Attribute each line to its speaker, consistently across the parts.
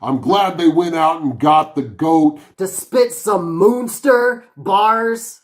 Speaker 1: I'm glad they went out and got the goat
Speaker 2: to spit some moonster bars.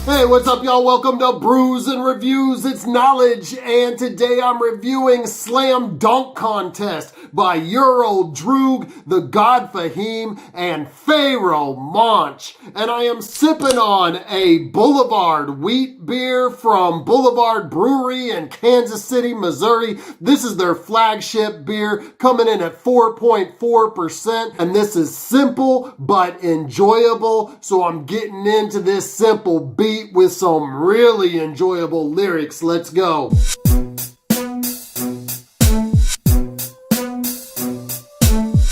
Speaker 1: Hey, what's up, y'all? Welcome to Brews and Reviews. It's Knowledge, and today I'm reviewing Slam Dunk Contest by Old Droog, Tha God Fahim, and Pharoahe Monch. And I am sipping on a Boulevard wheat beer from Boulevard Brewery in Kansas City, Missouri. This is their flagship beer, coming in at 4.4%, and this is simple but enjoyable, so I'm getting into this simple beat with some really enjoyable lyrics. Let's go.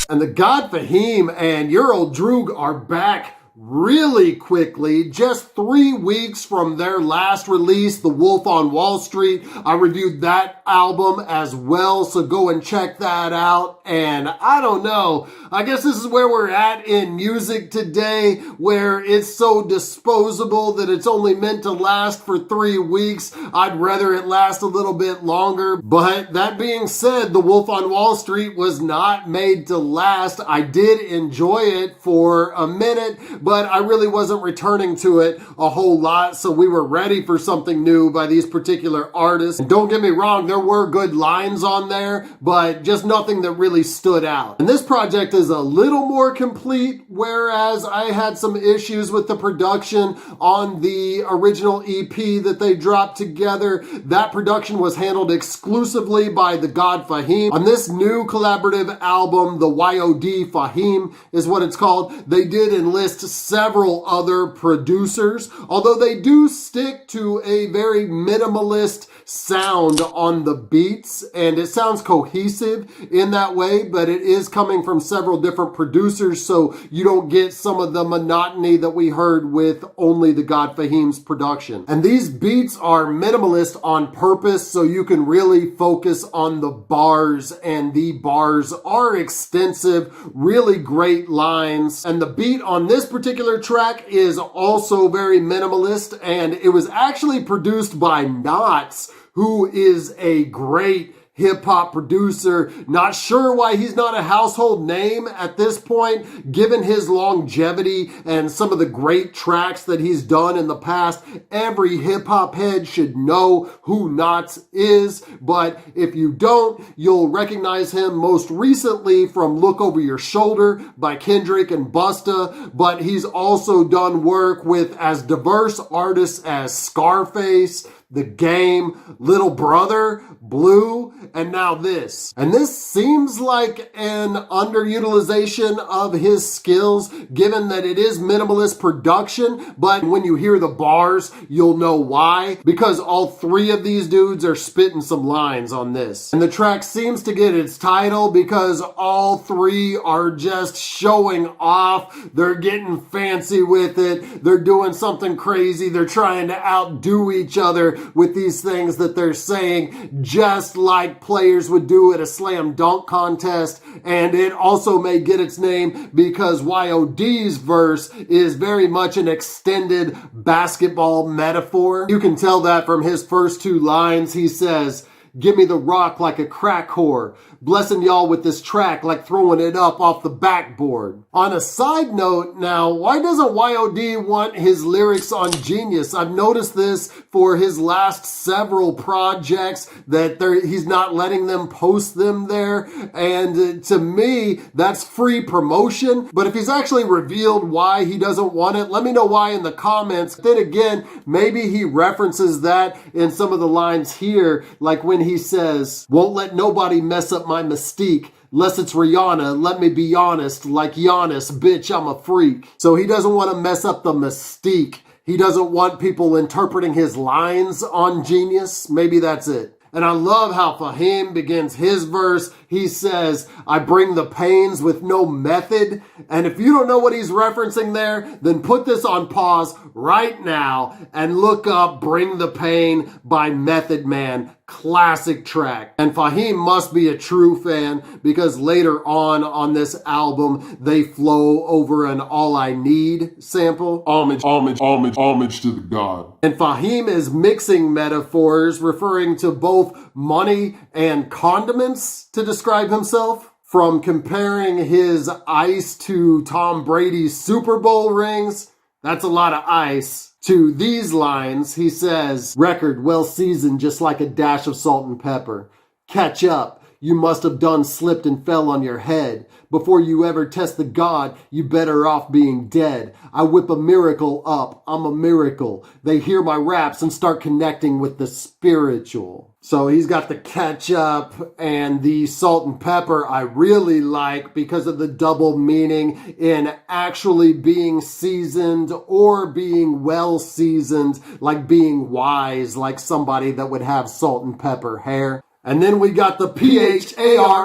Speaker 1: And Tha God Fahim and Old Droog are back really quickly, just 3 weeks from their last release, The Wolf on Wall Street. I reviewed that album as well, so go and check that out. And I don't know, I guess this is where we're at in music today, where it's so disposable that it's only meant to last for 3 weeks. I'd rather it last a little bit longer. But that being said, The Wolf on Wall Street was not made to last. I did enjoy it for a minute, but I really wasn't returning to it a whole lot, so we were ready for something new by these particular artists. And don't get me wrong, there were good lines on there, but just nothing that really stood out. And this project is a little more complete, whereas I had some issues with the production on the original EP that they dropped together. That production was handled exclusively by Tha God Fahim. On this new collaborative album, Tha YOD Fahim is what it's called, they did enlist several other producers, although they do stick to a very minimalist sound on the beats, and it sounds cohesive in that way, but it is coming from several different producers, so you don't get some of the monotony that we heard with only Tha God Fahim's production. And these beats are minimalist on purpose, so you can really focus on the bars, and the bars are extensive, really great lines. And the beat on this particular track is also very minimalist, and it was actually produced by Nottz, who is a great hip-hop producer. Not sure why he's not a household name at this point, given his longevity and some of the great tracks that he's done in the past. Every hip-hop head should know who Nottz is, but if you don't, you'll recognize him most recently from Look Over Your Shoulder by Kendrick and Busta, but he's also done work with as diverse artists as Scarface, The Game, Little Brother, Blue, and now this. And this seems like an underutilization of his skills, given that it is minimalist production, but when you hear the bars, you'll know why, because all three of these dudes are spitting some lines on this. And the track seems to get its title because all three are just showing off. They're getting fancy with it. They're doing something crazy. They're trying to outdo each other with these things that they're saying, just like players would do at a slam dunk contest. And it also may get its name because YOD's verse is very much an extended basketball metaphor. You can tell that from his first 2 lines. He says, "Give me the rock like a crack whore. Blessing y'all with this track like throwing it up off the backboard." On a side note now, why doesn't YOD want his lyrics on Genius? I've noticed this for his last several projects that he's not letting them post them there. And to me, that's free promotion. But if he's actually revealed why he doesn't want it, let me know why in the comments. Then again, maybe he references that in some of the lines here, like when he says, "Won't let nobody mess up my mystique. Less it's Rihanna, let me be honest, like Giannis, bitch, I'm a freak." So he doesn't want to mess up the mystique. He doesn't want people interpreting his lines on Genius. Maybe that's it. And I love how Fahim begins his verse. He says, "I bring the pains with no method." And if you don't know what he's referencing there, then put this on pause right now and look up Bring the Pain by Method Man. Classic track. And Fahim must be a true fan because later on this album, they flow over an All I Need sample.
Speaker 3: Homage to the God.
Speaker 1: And Fahim is mixing metaphors referring to both money and condiments to describe himself. From comparing his ice to Tom Brady's Super Bowl rings, that's a lot of ice, to these lines, he says, record well seasoned just like a dash of salt and pepper. Catch up, you must have done slipped and fell on your head. Before you ever test the God, you better off being dead. I whip a miracle up, I'm a miracle. They hear my raps and start connecting with the spiritual. So he's got the ketchup and the salt and pepper I really like because of the double meaning in actually being seasoned or being well seasoned, like being wise, like somebody that would have salt and pepper hair. And then we got the Pharoahe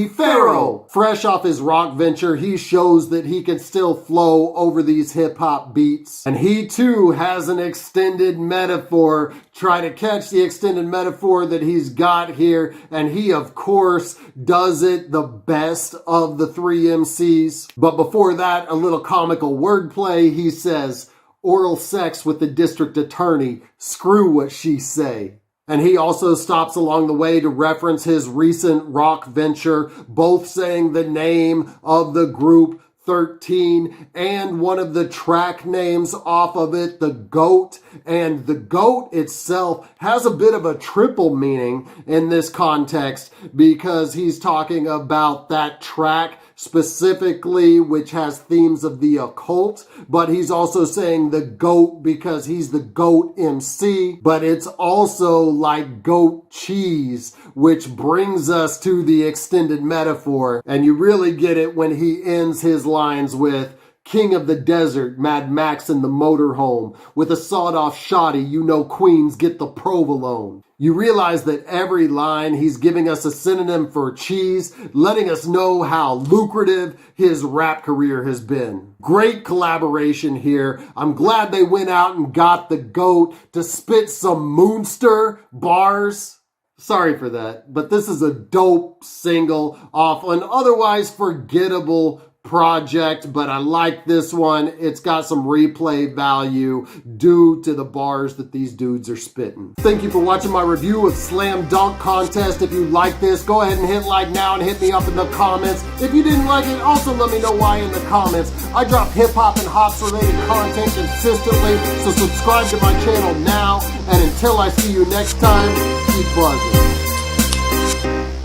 Speaker 1: Pharaoh. Fresh off his rock venture, he shows that he can still flow over these hip-hop beats. And he too has an extended metaphor. Try to catch the extended metaphor that he's got here. And he, of course, does it the best of the three MCs. But before that, a little comical wordplay. He says, oral sex with the district attorney. Screw what she say. And he also stops along the way to reference his recent rock venture, both saying the name of the group 13 and one of the track names off of it, The GOAT. And the GOAT itself has a bit of a triple meaning in this context because he's talking about that track specifically, which has themes of the occult, but he's also saying the GOAT because he's the GOAT MC, but it's also like goat cheese, which brings us to the extended metaphor. And you really get it when he ends his lines with, King of the desert, Mad Max in the motorhome. With a sawed-off shotty, you know queens get the provolone. You realize that every line he's giving us a synonym for cheese, letting us know how lucrative his rap career has been. Great collaboration here. I'm glad they went out and got the GOAT to spit some moonster bars. Sorry for that, but this is a dope single off an otherwise forgettable project, but I like this one. It's got some replay value due to the bars that these dudes are spitting. Thank you for watching my review of Slam Dunk Contest. If you like this, go ahead and hit like now and hit me up in the comments. If you didn't like it, also let me know why in the comments. I drop hip-hop and hops related content consistently, so subscribe to my channel now, and until I see you next time, keep buzzing.